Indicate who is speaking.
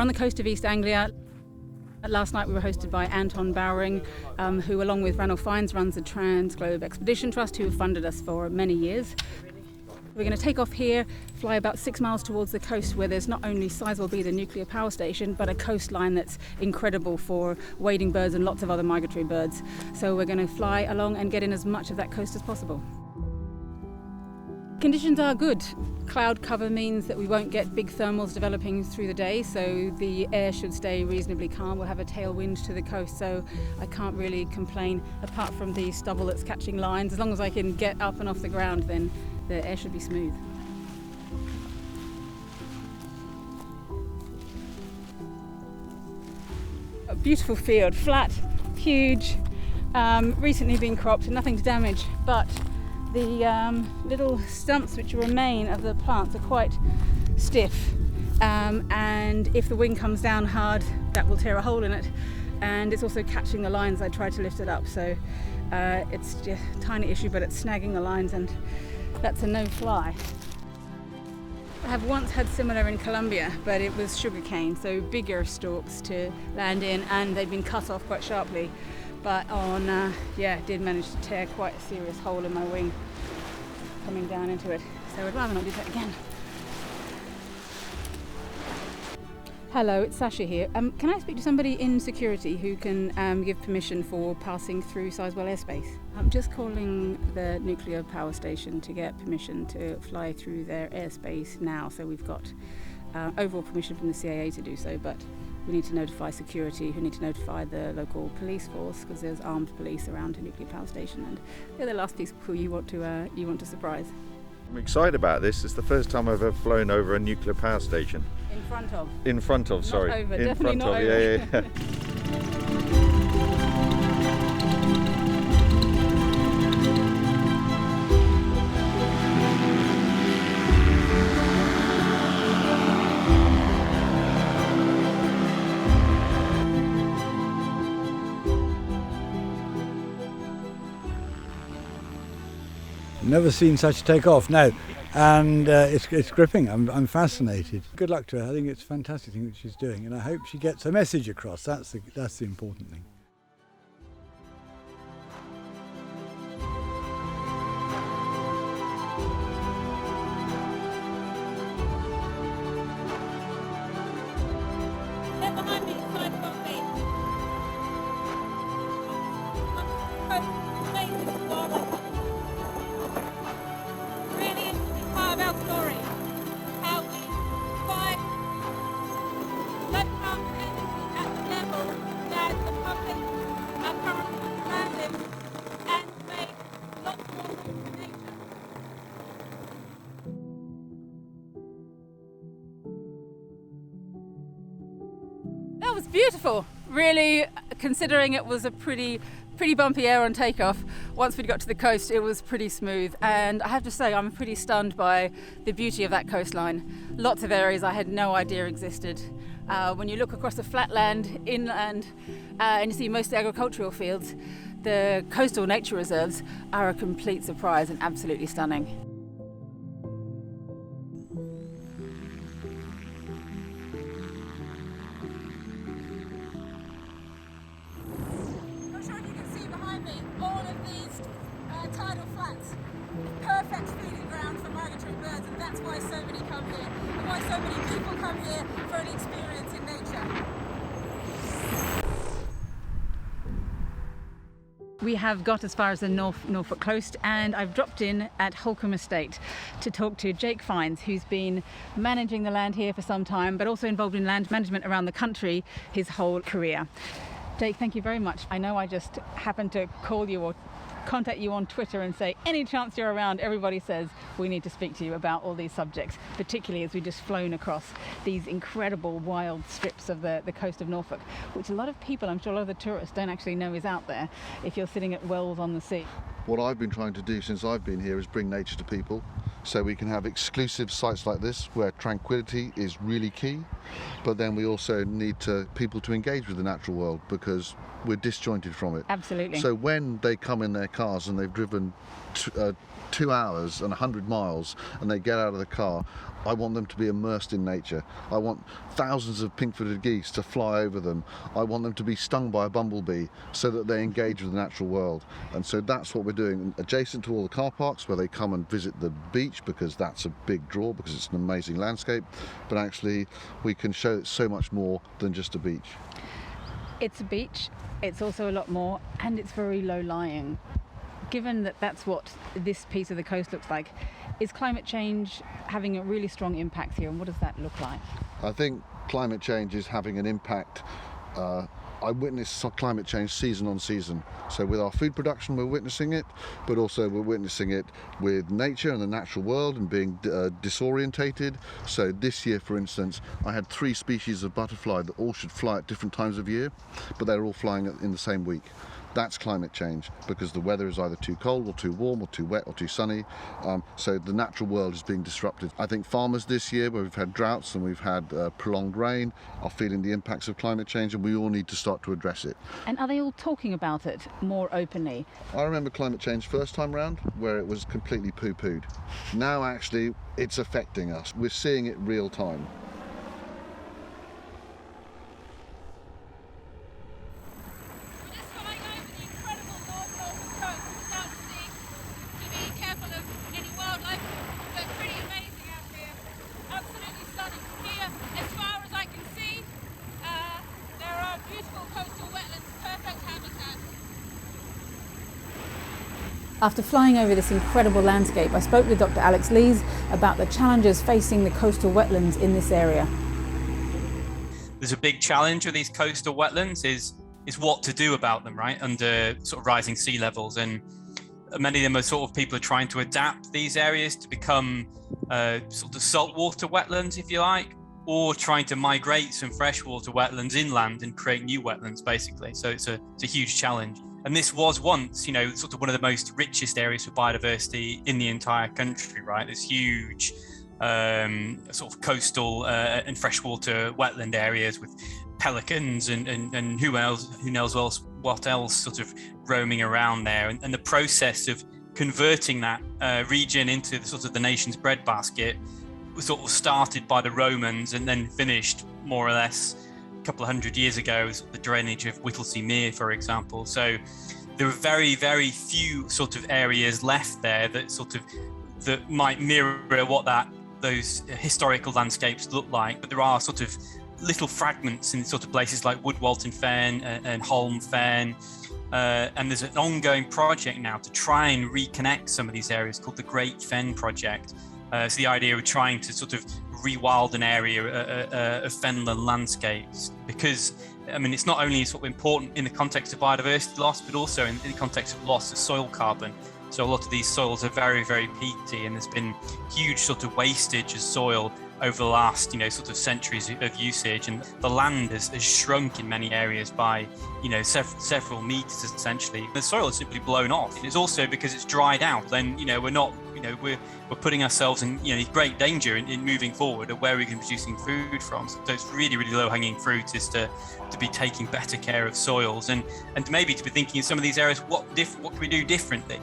Speaker 1: on the coast of East Anglia. Last night we were hosted by Anton Bowering, who along with Ranulph Fiennes runs the Transglobe Expedition Trust, who have funded us for many years. We're going to take off here, fly about 6 miles towards the coast, where there's not only Sizewell B, the nuclear power station, but a coastline that's incredible for wading birds and lots of other migratory birds. So we're going to fly along and get in as much of that coast as possible. Conditions are good. Cloud cover means that we won't get big thermals developing through the day, so the air should stay reasonably calm. We'll have a tailwind to the coast, so I can't really complain apart from the stubble that's catching lines. As long as I can get up and off the ground, then the air should be smooth. A beautiful field, flat, huge, recently been cropped, nothing to damage, but the little stumps which remain of the plants are quite stiff, and if the wind comes down hard, that will tear a hole in it, and it's also catching the lines. I tried to lift it up, so it's just a tiny issue, but it's snagging the lines, and that's a no-fly. I have once had similar in Colombia, but it was sugarcane, so bigger stalks to land in, and they've been cut off quite sharply. But on, did manage to tear quite a serious hole in my wing coming down into it. So I'd rather not do that again. Hello, it's Sacha here. Can I speak to somebody in security who can give permission for passing through Sizewell airspace? I'm just calling the nuclear power station to get permission to fly through their airspace now. So we've got overall permission from the CAA to do so, but we need to notify security, who need to notify the local police force, because there's armed police around a nuclear power station, and they're the last people you want to surprise.
Speaker 2: I'm excited about this. It's the first time I've ever flown over a nuclear power station. In front of, sorry.
Speaker 1: Not over,
Speaker 2: in
Speaker 1: definitely
Speaker 2: front
Speaker 1: not
Speaker 2: of,
Speaker 1: over.
Speaker 2: yeah.
Speaker 3: Never seen such a take-off, no, and it's gripping. I'm fascinated. Good luck to her. I think it's a fantastic thing that she's doing, and I hope she gets her message across. That's the important thing.
Speaker 1: That was beautiful, really, considering it was a pretty bumpy air on takeoff. Once we got to the coast, it was pretty smooth, and I have to say I'm pretty stunned by the beauty of that coastline. Lots of areas I had no idea existed. When you look across the flatland, inland, and you see most of the agricultural fields, the coastal nature reserves are a complete surprise and absolutely stunning.
Speaker 4: Tidal flats, perfect feeding ground for migratory birds, and that's why so many come here, and why so many people come here for an experience in nature.
Speaker 1: We have got as far as the Norfolk coast, and I've dropped in at Holcombe Estate to talk to Jake Fiennes, who's been managing the land here for some time, but also involved in land management around the country his whole career. Jake, thank you very much. I know I just happened to call you or contact you on Twitter and say, any chance you're around, everybody says we need to speak to you about all these subjects, particularly as we've just flown across these incredible wild strips of the coast of Norfolk, which a lot of people, I'm sure a lot of the tourists don't actually know is out there if you're sitting at Wells on the sea.
Speaker 5: What I've been trying to do since I've been here is bring nature to people, so we can have exclusive sites like this where tranquility is really key, but then we also need people to engage with the natural world because we're disjointed from it.
Speaker 1: Absolutely.
Speaker 5: So when they come in their cars and they've driven 2 hours and 100 miles and they get out of the car, I want them to be immersed in nature. I want thousands of pink-footed geese to fly over them. I want them to be stung by a bumblebee so that they engage with the natural world. And so that's what we're doing adjacent to all the car parks, where they come and visit the beach, because that's a big draw, because it's an amazing landscape. But actually we can show it's so much more than just a beach.
Speaker 1: It's a beach, it's also a lot more, and it's very low-lying. Given that that's what this piece of the coast looks like, is climate change having a really strong impact here, and what does that look like?
Speaker 5: I think climate change is having an impact. I witness climate change season on season. So with our food production, we're witnessing it, but also we're witnessing it with nature and the natural world and being disorientated. So this year, for instance, I had 3 species of butterfly that all should fly at different times of year, but they're all flying in the same week. That's climate change, because the weather is either too cold or too warm or too wet or too sunny. So the natural world is being disrupted. I think farmers this year, where we've had droughts and we've had prolonged rain, are feeling the impacts of climate change, and we all need to start to address it.
Speaker 1: And are they all talking about it more openly?
Speaker 5: I remember climate change first time round, where it was completely poo-pooed. Now actually it's affecting us. We're seeing it real time.
Speaker 1: After flying over this incredible landscape, I spoke with Dr. Alex Lees about the challenges facing the coastal wetlands in this area.
Speaker 6: There's a big challenge with these coastal wetlands is what to do about them, right, under sort of rising sea levels. And many of them are sort of people are trying to adapt these areas to become sort of saltwater wetlands, if you like, or trying to migrate some freshwater wetlands inland and create new wetlands, basically. So it's a huge challenge. And this was once, sort of one of the most richest areas for biodiversity in the entire country, right? This huge sort of coastal and freshwater wetland areas with pelicans and who knows what else sort of roaming around there. And the process of converting that region into the, sort of the nation's breadbasket was sort of started by the Romans and then finished more or less couple of hundred years ago, the drainage of Whittlesea Mere, for example. So there are very, very few sort of areas left there that might mirror what those historical landscapes look like. But there are sort of little fragments in sort of places like Woodwalton Fen and Holme Fen. And there's an ongoing project now to try and reconnect some of these areas called the Great Fen Project. So the idea of trying to sort of rewild an area of fenland landscapes, because it's not only sort of important in the context of biodiversity loss, but also in the context of loss of soil carbon. So a lot of these soils are very, very peaty, and there's been huge sort of wastage of soil over the last, sort of centuries of usage, and the land has shrunk in many areas by, several meters essentially. The soil is simply blown off. It's also because it's dried out. Then, we're not, we're putting ourselves in, great danger in moving forward of where we can be producing food from. So it's really, really low-hanging fruit is to be taking better care of soils and maybe to be thinking in some of these areas, what can we do differently?